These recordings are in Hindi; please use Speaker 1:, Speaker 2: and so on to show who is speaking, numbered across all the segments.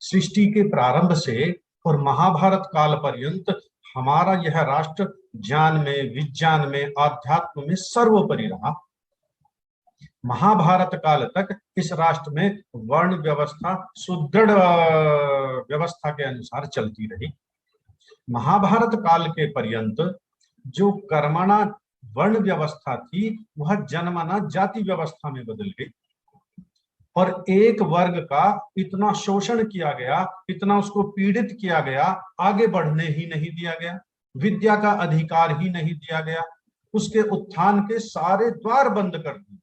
Speaker 1: सृष्टि के प्रारंभ से और महाभारत काल पर्यंत हमारा यह राष्ट्र ज्ञान में, विज्ञान में, आध्यात्म में सर्वोपरि रहा। महाभारत काल तक इस राष्ट्र में वर्ण व्यवस्था सुदृढ़ व्यवस्था के अनुसार चलती रही। महाभारत काल के पर्यंत जो कर्मणा वर्ण व्यवस्था थी वह जन्मना जाति व्यवस्था में बदल गई और एक वर्ग का इतना शोषण किया गया, इतना उसको पीड़ित किया गया, आगे बढ़ने ही नहीं दिया गया, विद्या का अधिकार ही नहीं दिया गया, उसके उत्थान के सारे द्वार बंद कर दिए।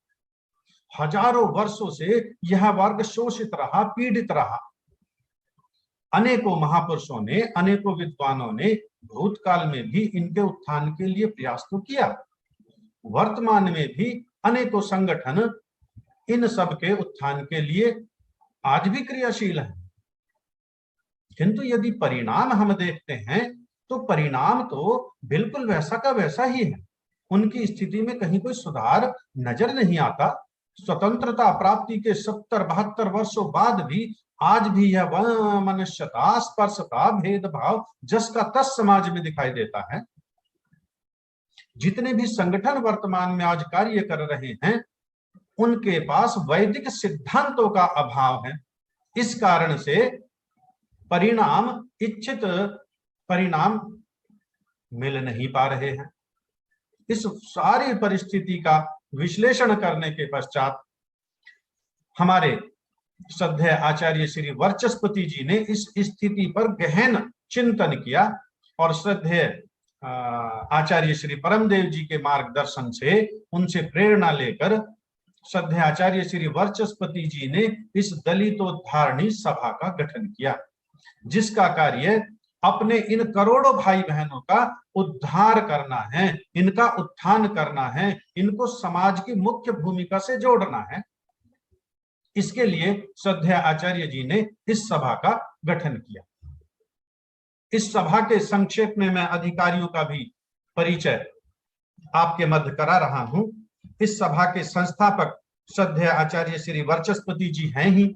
Speaker 1: हजारों वर्षों से यह वर्ग शोषित रहा, पीड़ित रहा। अनेकों महापुरुषों ने, अनेकों विद्वानों ने भूतकाल में भी इनके उत्थान के लिए प्रयास तो किया, वर्तमान में भी अनेकों संगठन इन सब के उत्थान के लिए आज भी क्रियाशील है। किंतु यदि परिणाम हम देखते हैं तो परिणाम तो बिल्कुल वैसा का वैसा ही है। उनकी स्थिति में कहीं कोई सुधार नजर नहीं आता। स्वतंत्रता प्राप्ति के 70-72 वर्षों बाद भी आज भी यह मनुष्यता, स्पर्शता, भेदभाव जस का तस समाज में दिखाई देता है। जितने भी संगठन वर्तमान में आज कार्य कर रहे हैं उनके पास वैदिक सिद्धांतों का अभाव है। इस कारण से परिणाम, इच्छित परिणाम मिल नहीं पा रहे हैं। इस सारी परिस्थिति का विश्लेषण करने के पश्चात हमारे श्रद्धेय आचार्य श्री वर्चस्पति जी ने इस स्थिति पर गहन चिंतन किया और श्रद्धेय आचार्य श्री परमदेव जी के मार्गदर्शन से, उनसे प्रेरणा लेकर श्रद्धेय आचार्य श्री वर्चस्पति जी ने इस दलितोद्धारणी सभा का गठन किया, जिसका कार्य अपने इन करोड़ों भाई बहनों का उद्धार करना है, इनका उत्थान करना है, इनको समाज की मुख्य भूमिका से जोड़ना है। इसके लिए श्रद्धेय आचार्य जी ने इस सभा का गठन किया। इस सभा के संक्षेप में मैं अधिकारियों का भी परिचय आपके मध्य करा रहा हूं। इस सभा के संस्थापक श्रद्धेय आचार्य श्री वर्चस्पति जी हैं ही,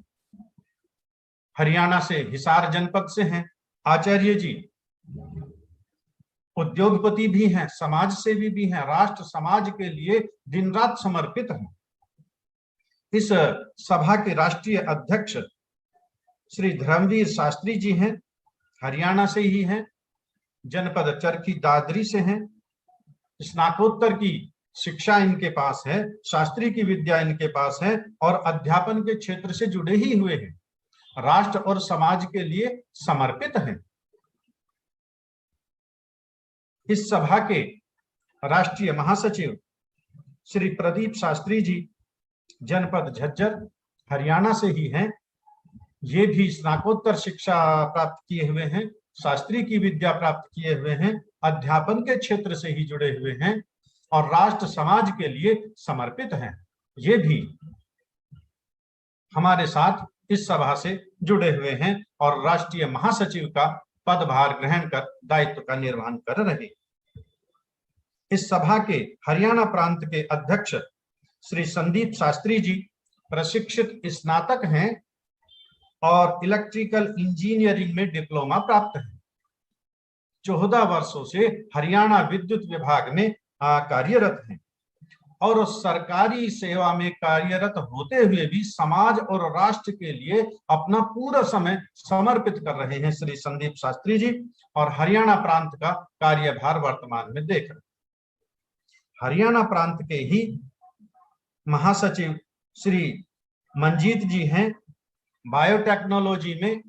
Speaker 1: हरियाणा से हिसार जनपद से हैं। आचार्य जी उद्योगपति भी हैं, समाज सेवी भी हैं, राष्ट्र समाज के लिए दिन रात समर्पित हैं। इस सभा के राष्ट्रीय अध्यक्ष श्री धर्मवीर शास्त्री जी हैं, हरियाणा से ही हैं, जनपद चरखी दादरी से हैं। स्नातकोत्तर की शिक्षा इनके पास है, शास्त्री की विद्या इनके पास है और अध्यापन के क्षेत्र से जुड़े ही हुए हैं, राष्ट्र और समाज के लिए समर्पित हैं। इस सभा के राष्ट्रीय महासचिव श्री प्रदीप शास्त्री जी जनपद झज्जर हरियाणा से ही हैं। ये भी स्नातकोत्तर शिक्षा प्राप्त किए हुए हैं, शास्त्री की विद्या प्राप्त किए हुए हैं, अध्यापन के क्षेत्र से ही जुड़े हुए हैं और राष्ट्र समाज के लिए समर्पित हैं। ये भी हमारे साथ इस सभा से जुड़े हुए हैं और राष्ट्रीय महासचिव का पदभार ग्रहण कर दायित्व का निर्वहन कर रहे हैं। इस सभा के हरियाणा प्रांत के अध्यक्ष श्री संदीप शास्त्री जी प्रशिक्षित स्नातक हैं और इलेक्ट्रिकल इंजीनियरिंग में डिप्लोमा प्राप्त है। 14 वर्षों से हरियाणा विद्युत विभाग में कार्यरत हैं और सरकारी सेवा में कार्यरत होते हुए भी समाज और राष्ट्र के लिए अपना पूरा समय समर्पित कर रहे हैं श्री संदीप शास्त्री जी और हरियाणा प्रांत का कार्यभार वर्तमान में देख रहे। हरियाणा प्रांत के ही महासचिव श्री मंजीत जी हैं, बायोटेक्नोलॉजी में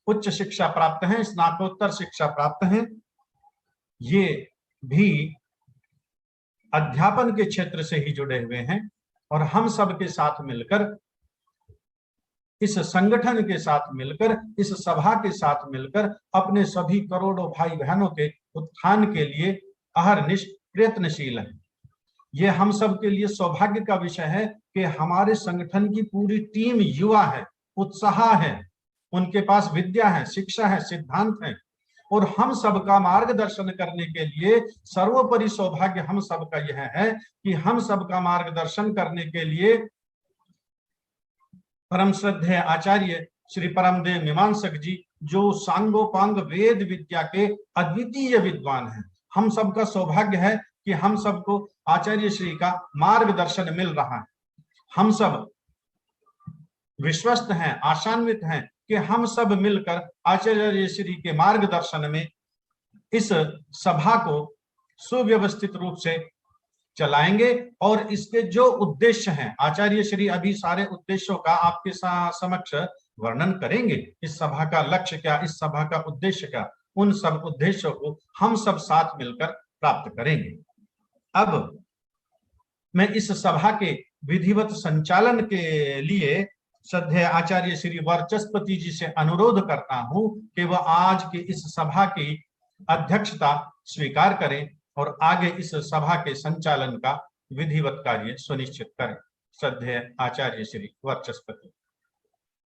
Speaker 1: उच्च शिक्षा प्राप्त हैं, स्नातकोत्तर शिक्षा प्राप्त हैं। ये भी अध्यापन के क्षेत्र से ही जुड़े हुए हैं और हम सब के साथ मिलकर, इस संगठन के साथ मिलकर, इस सभा के साथ मिलकर अपने सभी करोड़ों भाई बहनों के उत्थान के लिए अहरनिश प्रयत्नशील हैं। ये हम सब के लिए सौभाग्य का विषय है कि हमारे संगठन की पूरी टीम युवा है, उत्साह है, उनके पास विद्या है, शिक्षा है, सिद्धांत है और हम सबका मार्गदर्शन करने के लिए सर्वोपरि सौभाग्य हम सबका यह है कि हम सबका मार्गदर्शन करने के लिए परम श्रद्धेय आचार्य श्री परमदेव मीमांसक जी, जो सांगोपांग वेद विद्या के अद्वितीय विद्वान हैं। हम सबका सौभाग्य है कि हम सबको आचार्य श्री का मार्गदर्शन मिल रहा है। हम सब विश्वस्त हैं, आशान्वित हैं कि हम सब मिलकर आचार्य श्री के मार्गदर्शन में इस सभा को सुव्यवस्थित रूप से चलाएंगे और इसके जो उद्देश्य हैं, आचार्य श्री अभी सारे उद्देश्यों का आपके समक्ष वर्णन करेंगे। इस सभा का लक्ष्य क्या, इस सभा का उद्देश्य क्या, उन सब उद्देश्यों को हम सब साथ मिलकर प्राप्त करेंगे। अब मैं इस सभा के विधिवत संचालन के लिए श्रद्धेय आचार्य श्री वर्चस्पति जी से अनुरोध करता हूं कि वह आज की इस सभा की अध्यक्षता स्वीकार करें और आगे इस सभा के संचालन का विधिवत कार्य सुनिश्चित करें। श्रद्धेय आचार्य श्री वर्चस्पति।